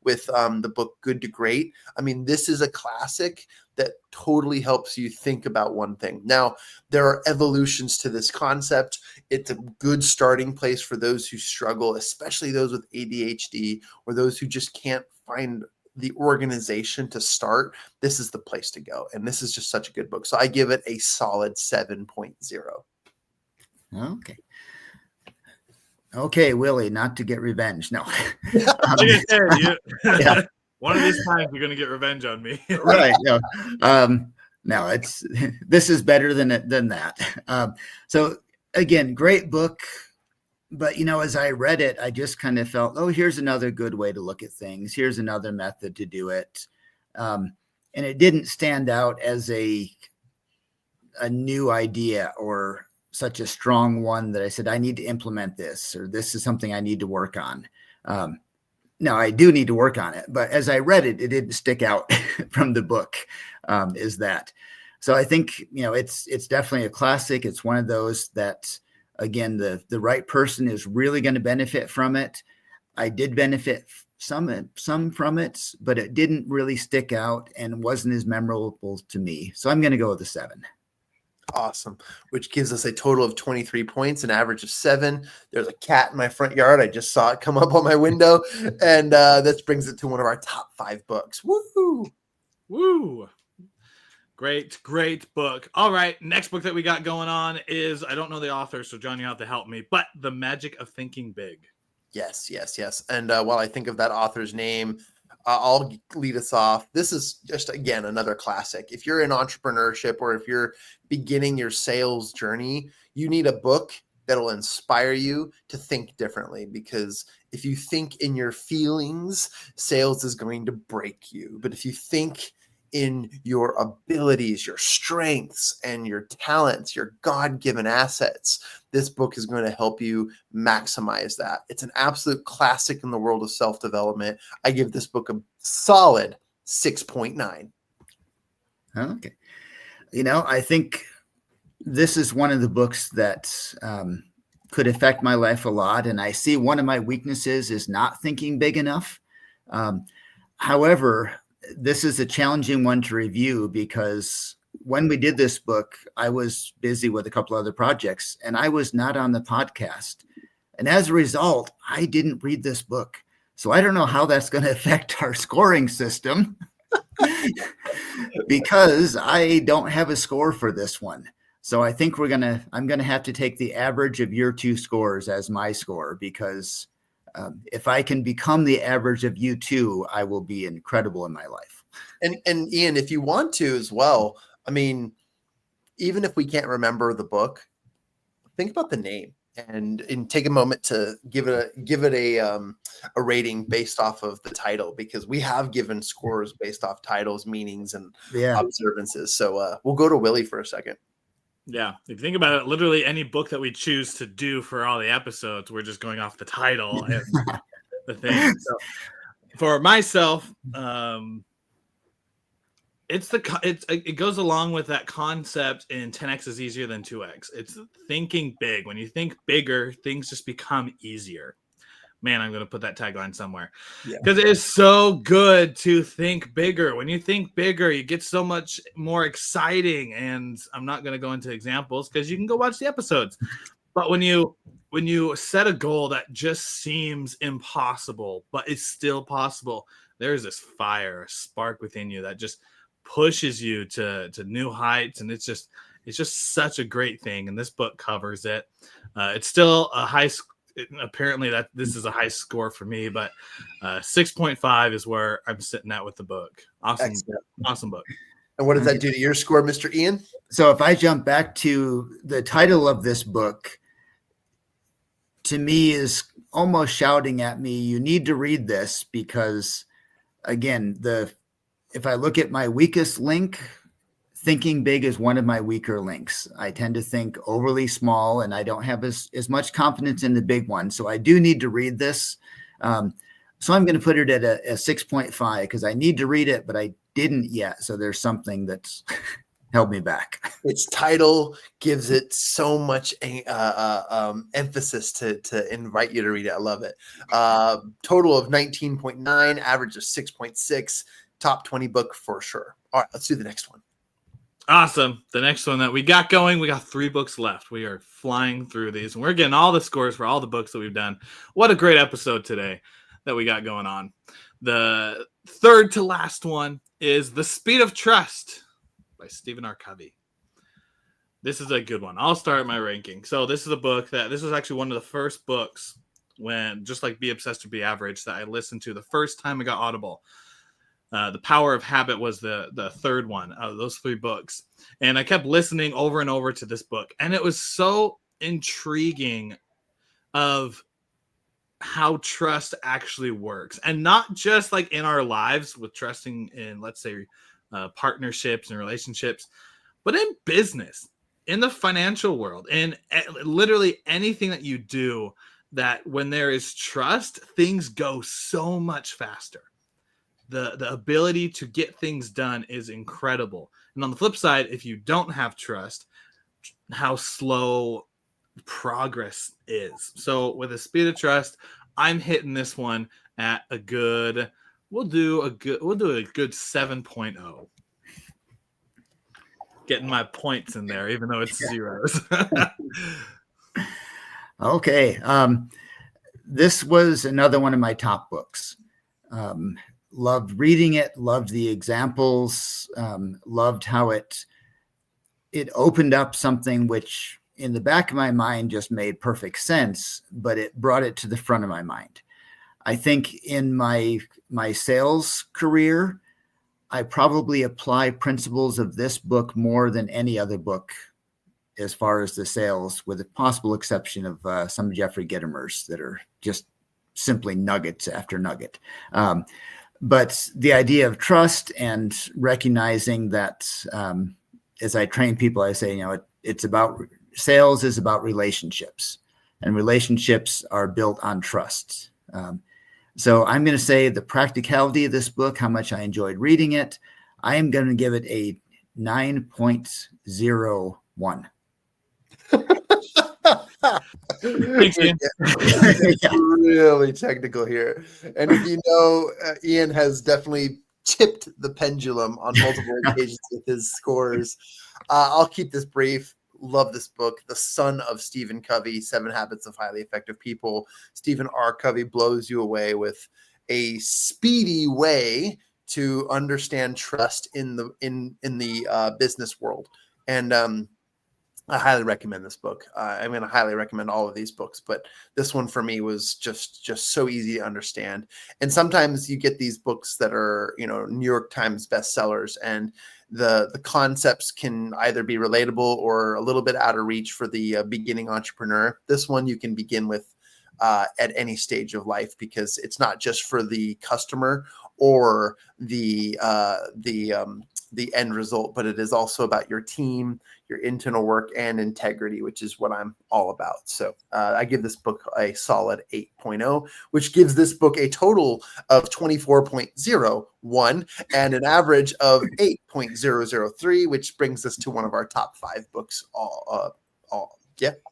S2: with the book Good to Great, I mean, this is a classic that totally helps you think about one thing. Now, there are evolutions to this concept. It's a good starting place for those who struggle, especially those with ADHD or those who just can't find the organization to start. This is the place to go. And this is just such a good book. So I give it a solid 7.0.
S3: Okay. Okay, Willie, not to get revenge. No.
S1: Like I said,
S3: Yeah.
S1: one of these times you're going to get revenge on me.
S3: Right. No. No, this is better than that. So again, great book. But, as I read it, I just kind of felt, oh, here's another good way to look at things. Here's another method to do it. And it didn't stand out as a new idea or such a strong one that I said, I need to implement this, or this is something I need to work on. Now I do need to work on it, but as I read it, it didn't stick out from the book. Is that? So I think, it's definitely a classic. It's one of those that, again, the right person is really going to benefit from it. I did benefit some from it, but it didn't really stick out and wasn't as memorable to me. So I'm going to go with a 7.
S2: Awesome. Which gives us a total of 23 points, an average of 7. There's a cat in my front yard. I just saw it come up on my window, and this brings it to one of our top 5 books. Woo!
S1: Woo! Great book. All right, next book that we got going on is, I don't know the author, so John, you have to help me, but The Magic of Thinking Big.
S2: Yes. And while I think of that author's name, I'll lead us off. This is just, again, another classic. If you're in entrepreneurship or if you're beginning your sales journey, you need a book that'll inspire you to think differently, because if you think in your feelings, sales is going to break you. But if you think in your abilities, your strengths, and your talents, your God-given assets, this book is going to help you maximize that. It's an absolute classic in the world of self-development. I give this book a solid 6.9.
S3: Okay. I think this is one of the books that could affect my life a lot. And I see one of my weaknesses is not thinking big enough. However, this is a challenging one to review because when we did this book, I was busy with a couple other projects and I was not on the podcast. And as a result, I didn't read this book. So I don't know how that's going to affect our scoring system because I don't have a score for this one. So I think I'm going to have to take the average of your 2 scores as my score, because if I can become the average of you 2, I will be incredible in my life.
S2: And Ian, if you want to as well, I mean, even if we can't remember the book, think about the name and take a moment to give it a rating based off of the title, because we have given scores based off titles, meanings, and observances. So we'll go to Willie for a second.
S1: Yeah, if you think about it, literally any book that we choose to do for all the episodes, we're just going off the title and the thing. So for myself, it goes along with that concept in 10x is easier than 2x. It's thinking big. When you think bigger, things just become easier. Man, I'm going to put that tagline somewhere, because it is so good to think bigger. When you think bigger, you get so much more exciting. And I'm not going to go into examples because you can go watch the episodes. But when you set a goal that just seems impossible, but it's still possible, there's this fire, a spark within you that just pushes you to new heights. And it's just such a great thing. And this book covers it. It's still a high school. Apparently that this is a high score for me, but 6.5 is where I'm sitting at with the book. Awesome book.
S2: And what does that do to your score, Mr. Ian?
S3: So if I jump back to the title of this book, to me is almost shouting at me, you need to read this, because again, if I look at my weakest link, thinking big is one of my weaker links. I tend to think overly small, and I don't have as much confidence in the big one. So I do need to read this. So I'm going to put it at a 6.5 because I need to read it, but I didn't yet. So there's something that's held me back.
S2: Its title gives it so much emphasis to invite you to read it. I love it. Total of 19.9, average of 6.6, top 20 book for sure. All right, let's do the next one.
S1: Awesome. The next one that we got going, we got 3 books left. We are flying through these, and we're getting all the scores for all the books that we've done. What a great episode today that we got going on. The third to last one is The Speed of Trust by Stephen R. Covey. This is a good one. I'll start my ranking. So this is a book this was actually one of the first books when, just like Be Obsessed or Be Average, that I listened to the first time I got Audible. The Power of Habit was the third one out of those 3 books. And I kept listening over and over to this book. And it was so intriguing of how trust actually works. And not just like in our lives with trusting in, let's say, partnerships and relationships, but in business, in the financial world, and literally anything that you do, that when there is trust, things go so much faster. The ability to get things done is incredible. And on the flip side, if you don't have trust, how slow progress is. So with a speed of trust, I'm hitting this one at a good, we'll do a good 7.0. Getting my points in there, even though it's zeros.
S3: Okay. This was another one of my top books. Loved reading it, loved the examples, loved how it opened up something which in the back of my mind just made perfect sense, but it brought it to the front of my mind. I think in my sales career, I probably apply principles of this book more than any other book as far as the sales, with the possible exception of some Jeffrey Gitomer's that are just simply nuggets after nugget. But the idea of trust and recognizing that, as I train people, I say, it's about, sales is about relationships, and relationships are built on trust. So I'm going to say the practicality of this book, how much I enjoyed reading it, I am going to give it a 9.01.
S1: Thanks, Ian.
S2: Really technical here. And if you know, Ian has definitely tipped the pendulum on multiple occasions with his scores. I'll keep this brief. Love this book. The son of Stephen Covey, 7 Habits of Highly Effective People. Stephen R. Covey blows you away with a speedy way to understand trust in the business world. And I highly recommend this book. I mean, I highly recommend all of these books, but this one for me was just so easy to understand. And sometimes you get these books that are, New York Times bestsellers, and the concepts can either be relatable or a little bit out of reach for the beginning entrepreneur. This one you can begin with at any stage of life, because it's not just for the customer or the end result, but it is also about your team, your internal work, and integrity, which is what I'm all about. So I give this book a solid 8.0, which gives this book a total of 24.01 and an average of 8.003, which brings us to one of our top 5 books.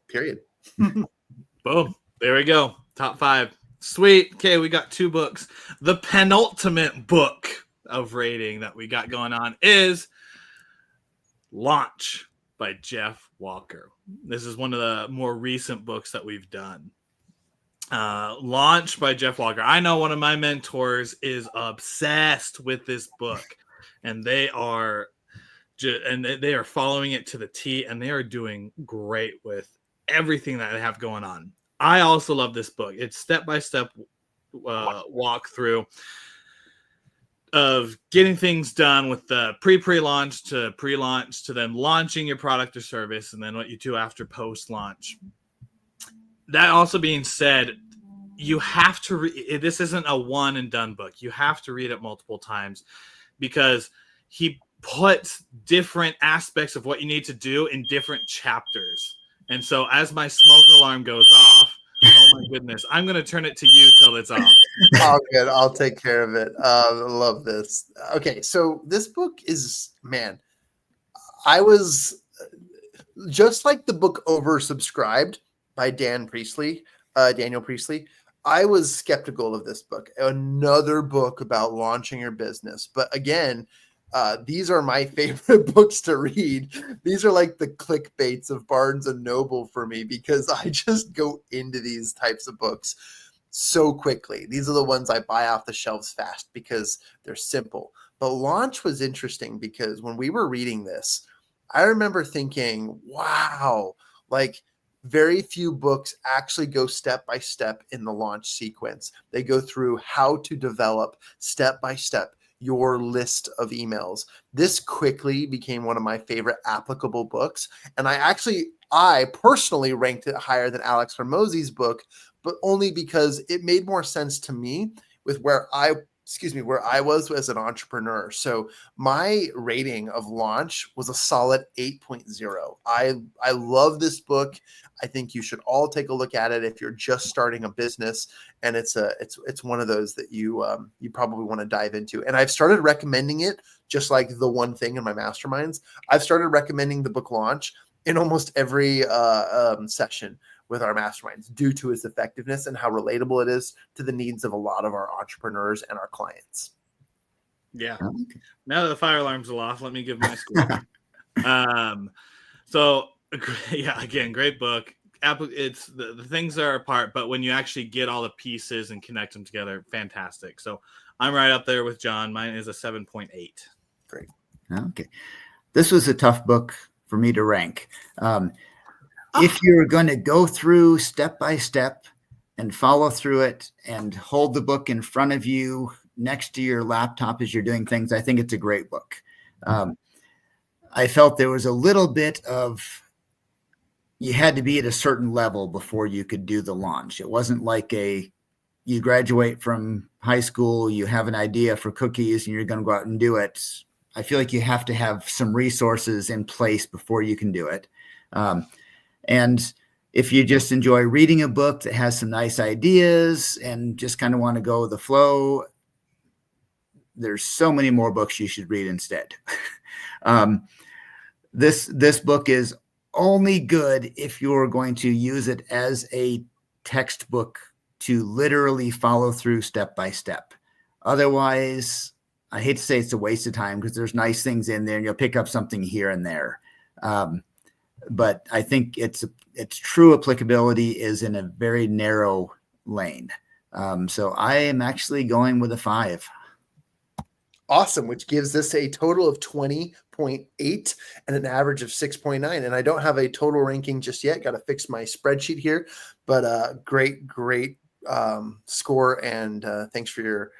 S2: Period.
S1: Boom. There we go. Top 5. Sweet. Okay, we got 2 books. The penultimate book of rating that we got going on is Launch by Jeff Walker. This is one of the more recent books that we've done. Launch by Jeff Walker. I know one of my mentors is obsessed with this book, and they are following it to the T, and they are doing great with everything that they have going on. I also love this book. It's step-by-step walkthrough of getting things done with the pre-launch to pre-launch to then launching your product or service, and then what you do after post-launch. That also being said, you have to this isn't a one and done book. You have to read it multiple times, because he puts different aspects of what you need to do in different chapters. And so as my smoke alarm goes off, oh my goodness, I'm going to turn it to you till it's off.
S2: Oh, good. I'll take care of it. I love this. Okay, so this book is, man, I was just like the book Oversubscribed by Daniel Priestley. I was skeptical of this book. Another book about launching your business. But again, these are my favorite books to read. These are like the clickbaits of Barnes and Noble for me, because I just go into these types of books so quickly. These are the ones I buy off the shelves fast because they're simple. But Launch was interesting because when we were reading this, I remember thinking, wow, like very few books actually go step by step in the launch sequence. They go through how to develop step by step your list of emails. This quickly became one of my favorite applicable books. And I personally ranked it higher than Alex Hormozy's book, but only because it made more sense to me with where I was as an entrepreneur. So my rating of Launch was a solid 8.0. I love this book. I think you should all take a look at it if you're just starting a business, and it's one of those that you probably want to dive into. And I've started recommending it, just like the one thing in my masterminds. I've started recommending the book Launch in almost every session with our masterminds due to its effectiveness and how relatable it is to the needs of a lot of our entrepreneurs and our clients.
S1: Yeah. Now that the fire alarms are off, let me give my score. So yeah, again, great book. It's the things are apart, but when you actually get all the pieces and connect them together, fantastic. So I'm right up there with John. Mine is a 7.8.
S2: Great.
S3: Okay. This was a tough book for me to rank. If you're going to go through step by step and follow through it and hold the book in front of you next to your laptop as you're doing things, I think it's a great book. I felt there was a little bit of, you had to be at a certain level before you could do the launch. It wasn't like you graduate from high school, you have an idea for cookies and you're going to go out and do it. I feel like you have to have some resources in place before you can do it. And if you just enjoy reading a book that has some nice ideas and just kind of want to go with the flow, there's so many more books you should read instead. This book is only good if you're going to use it as a textbook to literally follow through step by step. Otherwise, I hate to say it's a waste of time because there's nice things in there and you'll pick up something here and there. But I think its true applicability is in a very narrow lane. So I am actually going with a 5.
S2: Awesome, which gives us a total of 20.8 and an average of 6.9. And I don't have a total ranking just yet. Got to fix my spreadsheet here. But great score. And thanks for your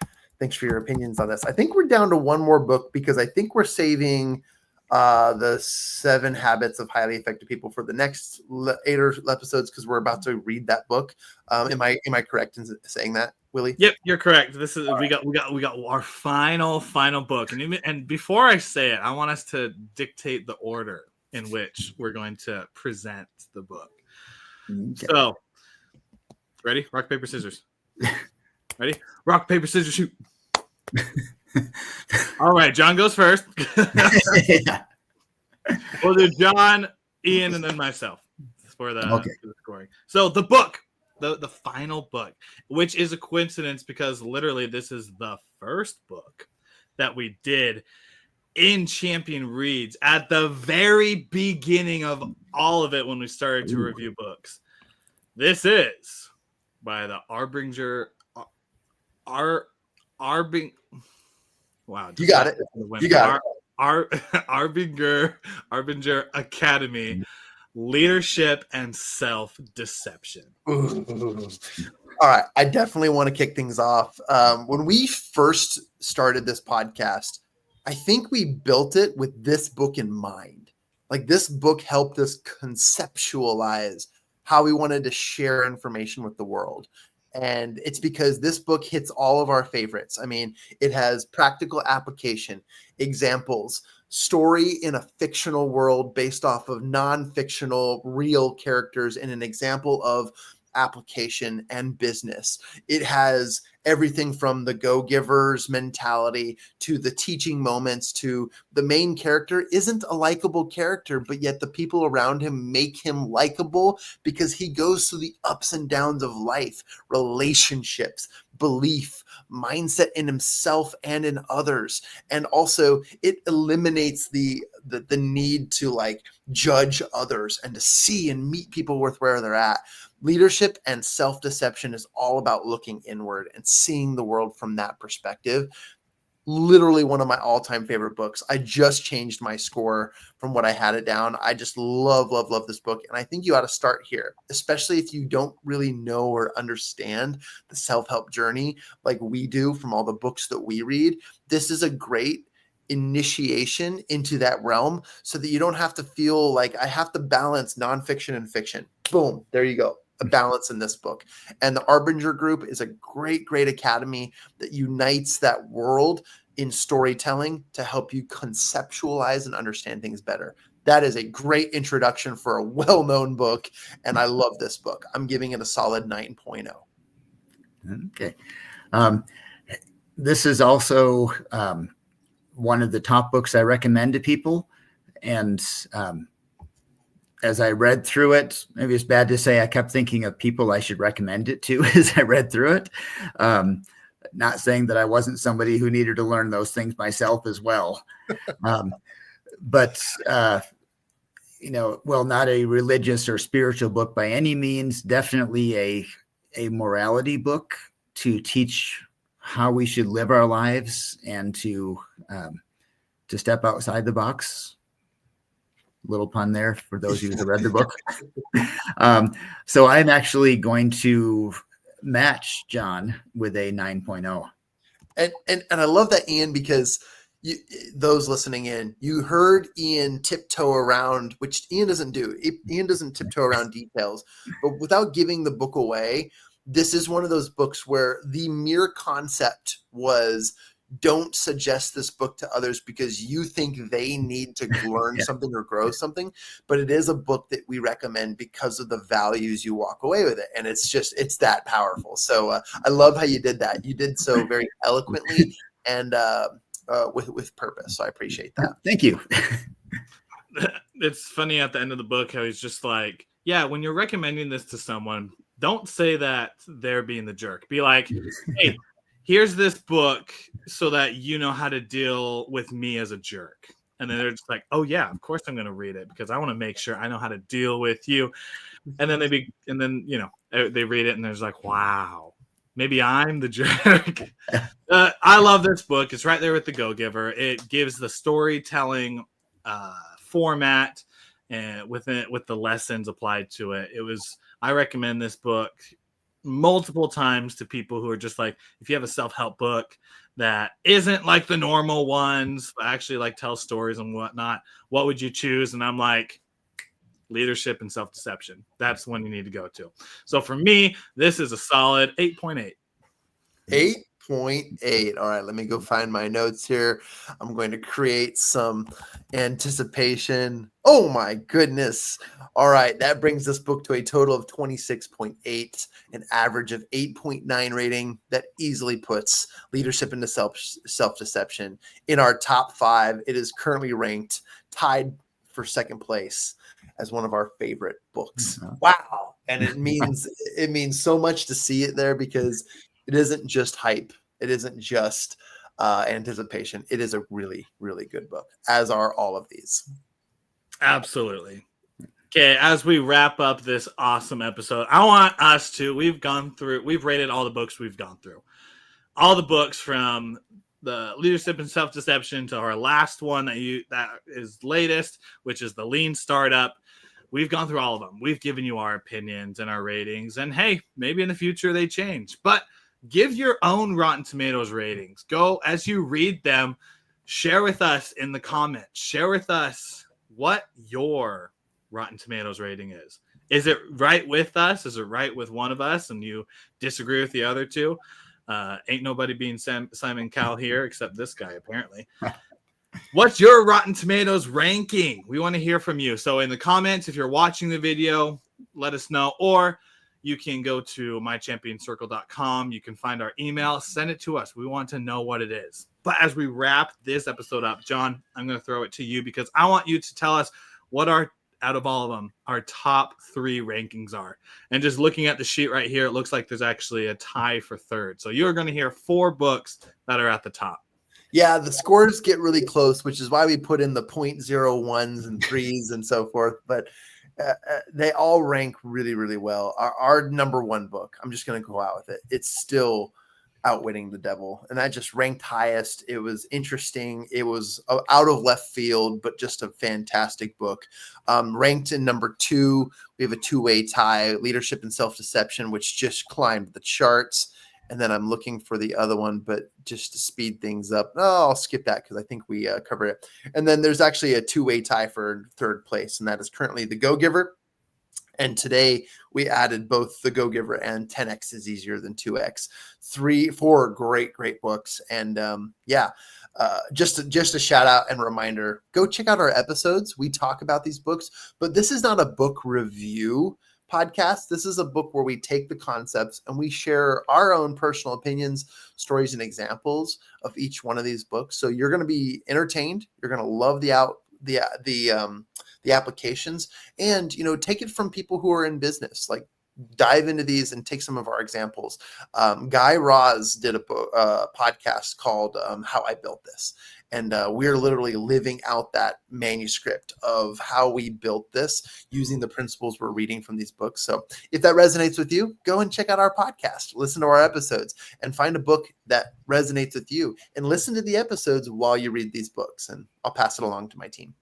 S2: opinions on this. I think we're down to one more book because I think we're saving the 7 Habits of Highly Effective People for the next 8 episodes because we're about to read that book. Am I correct in saying that, Willie?
S1: Yep, you're correct. This is we got our final book, and before I say it, I want us to dictate the order in which we're going to present the book. Okay. So, ready? Rock, paper, scissors. Ready? Rock, paper, scissors, shoot. All right, John goes first.
S3: Yeah.
S1: We'll do John, Ian, and then myself for the scoring. So the book, the final book, which is a coincidence because literally this is the first book that we did in Champion Reads at the very beginning of all of it when we started to review books. This is by the Wow.
S2: You got it. You got
S1: it. Arbinger Academy, Leadership and Self-Deception.
S2: All right. I definitely want to kick things off. When we first started this podcast, I think we built it with this book in mind. Like this book helped us conceptualize how we wanted to share information with the world. And it's because this book hits all of our favorites. I mean, it has practical application, examples, story in a fictional world based off of non-fictional real characters, and an example of application and business. It has everything from the go-giver's mentality to the teaching moments to the main character isn't a likable character, but yet the people around him make him likable because he goes through the ups and downs of life, relationships, belief, mindset in himself and in others. And also it eliminates the need to like judge others and to see and meet people with where they're at. Leadership and self-deception is all about looking inward and seeing the world from that perspective. literally one of my all-time favorite books. I just changed my score from what I had it down. I just love this book. And I think you ought to start here, especially if you don't really know or understand the self-help journey like we do from all the books that we read. This is a great initiation into that realm so that you don't have to feel like I have to balance nonfiction and fiction. Boom, there you go. A balance in this book. And the Arbinger Group is a great academy that unites that world in storytelling to help you conceptualize and understand things better. That is a great introduction for a well-known book, and I love this book. I'm giving it a solid 9.0.
S3: Okay. This is also one of the top books I recommend to people. And as I read through it, maybe it's bad to say I kept thinking of people I should recommend it to as I read through it. Not saying that I wasn't somebody who needed to learn those things myself as well. But not a religious or spiritual book by any means, definitely a morality book to teach how we should live our lives and to step outside the box. Little pun there for those of you who read the book. So I'm actually going to match John with a 9.0.
S2: And I love that, Ian, because those listening in, you heard Ian tiptoe around, which Ian doesn't do. Ian doesn't tiptoe around details, but without giving the book away, this is one of those books where the mere concept was, don't suggest this book to others because you think they need to learn something or grow something, but it is a book that we recommend because of the values you walk away with it. And it's that powerful. So I love how you did that. You did so very eloquently and with purpose. So I appreciate that.
S3: Thank you.
S1: It's funny at the end of the book how he's just like, yeah, when you're recommending this to someone, don't say that they're being the jerk. Be like, hey, here's this book so that you know how to deal with me as a jerk. And then they're just like, oh yeah, of course I'm going to read it because I want to make sure I know how to deal with you. And then they read it and they're like, wow, maybe I'm the jerk. I love this book. It's right there with The Go-Giver. It gives the storytelling format and with the lessons applied to it. I recommend this book multiple times to people who are just like, if you have a self-help book that isn't like the normal ones, but actually like tell stories and whatnot, what would you choose? And I'm like, Leadership and Self-Deception. That's one you need to go to. So for me, this is a solid 8.8.
S2: 8.8. All right, let me go find my notes here. I'm going to create some anticipation. Oh my goodness. All right, that brings this book to a total of 26.8, an average of 8.9 rating. That easily puts Leadership into Self-Deception in our top 5. It is currently ranked tied for second place as one of our favorite books. Wow. And it means so much to see it there because it isn't just hype. It isn't just anticipation. It is a really, really good book, as are all of these.
S1: Absolutely. Okay, as we wrap up this awesome episode, I want us to, we've rated all the books we've gone through. All the books from the Leadership and Self-Deception to our last one that is latest, which is the Lean Startup. We've gone through all of them. We've given you our opinions and our ratings. And hey, maybe in the future they change. But give your own Rotten Tomatoes ratings. Go, as you read them, share with us in the comments. Share with us what your Rotten Tomatoes rating is. Is it right with us? Is it right with one of us and you disagree with the other two? Ain't nobody being Simon Cowell here except this guy, apparently. What's your Rotten Tomatoes ranking? We want to hear from you. So in the comments, if you're watching the video, let us know. Or you can go to mychampionscircle.com. You can find our email. Send it to us. We want to know what it is. But as we wrap this episode up, John, I'm going to throw it to you because I want you to tell us what out of all of them, our top 3 rankings are. And just looking at the sheet right here, it looks like there's actually a tie for third. So you're going to hear 4 books that are at the top.
S2: Yeah, the scores get really close, which is why we put in the 0.01s and 3s and so forth. But they all rank really, really well. Our number 1 book, I'm just going to go out with it. It's still Outwitting the Devil, and that just ranked highest. It was interesting. It was out of left field, but just a fantastic book. Ranked in number 2, we have a 2-way tie, Leadership and Self-Deception, which just climbed the charts. And then I'm looking for the other one, but just to speed things up, I'll skip that because I think we covered it. And then there's actually a 2-way tie for 3rd place, and that is currently The Go-Giver. And today we added both The Go-Giver and 10X is Easier Than 2X. 4 great books. And just a shout out and reminder, go check out our episodes. We talk about these books, but this is not a book review podcast. This is a book where we take the concepts and we share our own personal opinions, stories, and examples of each one of these books. So you're going to be entertained. You're going to love the applications, and take it from people who are in business. Like, dive into these and take some of our examples. Guy Raz did a podcast called How I Built This, and we're literally living out that manuscript of how we built this using the principles we're reading from these books. So if that resonates with you, go and check out our podcast, listen to our episodes, and find a book that resonates with you, and listen to the episodes while you read these books, and I'll pass it along to my team.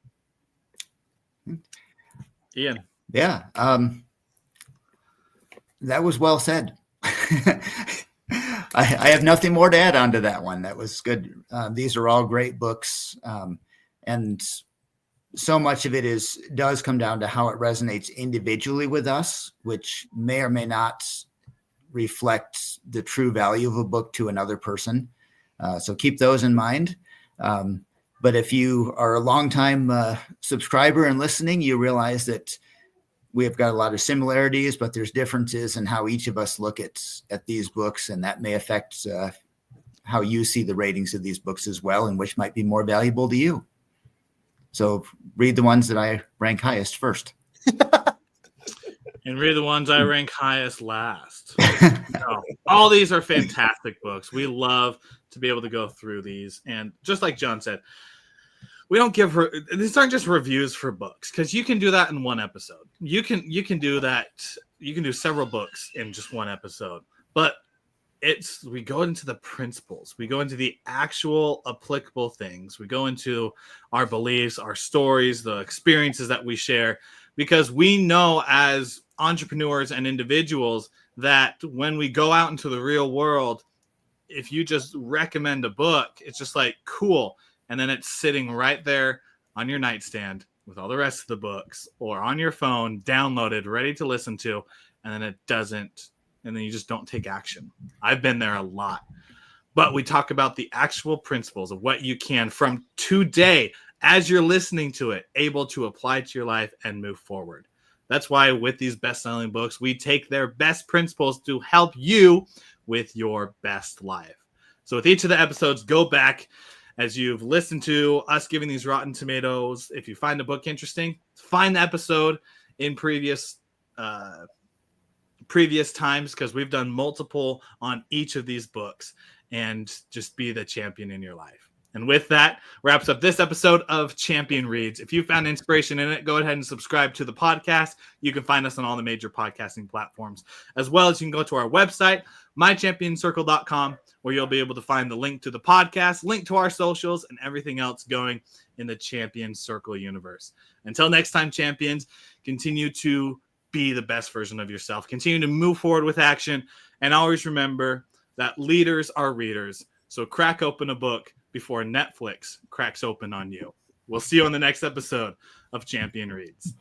S1: Ian.
S3: Yeah. That was well said. I have nothing more to add on to that one. That was good. These are all great books. And so much of it does come down to how it resonates individually with us, which may or may not reflect the true value of a book to another person. So keep those in mind. But if you are a longtime subscriber and listening, you realize that we have got a lot of similarities, but there's differences in how each of us look at these books, and that may affect how you see the ratings of these books as well, and which might be more valuable to you. So read the ones that I rank highest first.
S1: And read the ones I rank highest last. No, all these are fantastic books. We love to be able to go through these. And just like John said, we don't give these aren't just reviews for books, because you can do that in one episode. You can do that. You can do several books in just one episode. But we go into the principles. We go into the actual applicable things. We go into our beliefs, our stories, the experiences that we share, because we know as entrepreneurs and individuals that when we go out into the real world, if you just recommend a book, it's just like, cool. And then it's sitting right there on your nightstand with all the rest of the books, or on your phone, downloaded, ready to listen to. And then it doesn't. And then you just don't take action. I've been there a lot. But we talk about the actual principles of what you can from today, as you're listening to it, able to apply to your life and move forward. That's why with these best-selling books, we take their best principles to help you with your best life. So with each of the episodes, go back as you've listened to us giving these Rotten Tomatoes. If you find a book interesting, find the episode in previous times, because we've done multiple on each of these books, and just be the champion in your life. And with that, wraps up this episode of Champion Reads. If you found inspiration in it, go ahead and subscribe to the podcast. You can find us on all the major podcasting platforms, as well as you can go to our website, mychampionscircle.com, where you'll be able to find the link to the podcast, link to our socials, and everything else going in the Champion Circle universe. Until next time, champions, continue to be the best version of yourself. Continue to move forward with action, and always remember that leaders are readers. So crack open a book before Netflix cracks open on you. We'll see you on the next episode of Champion Reads.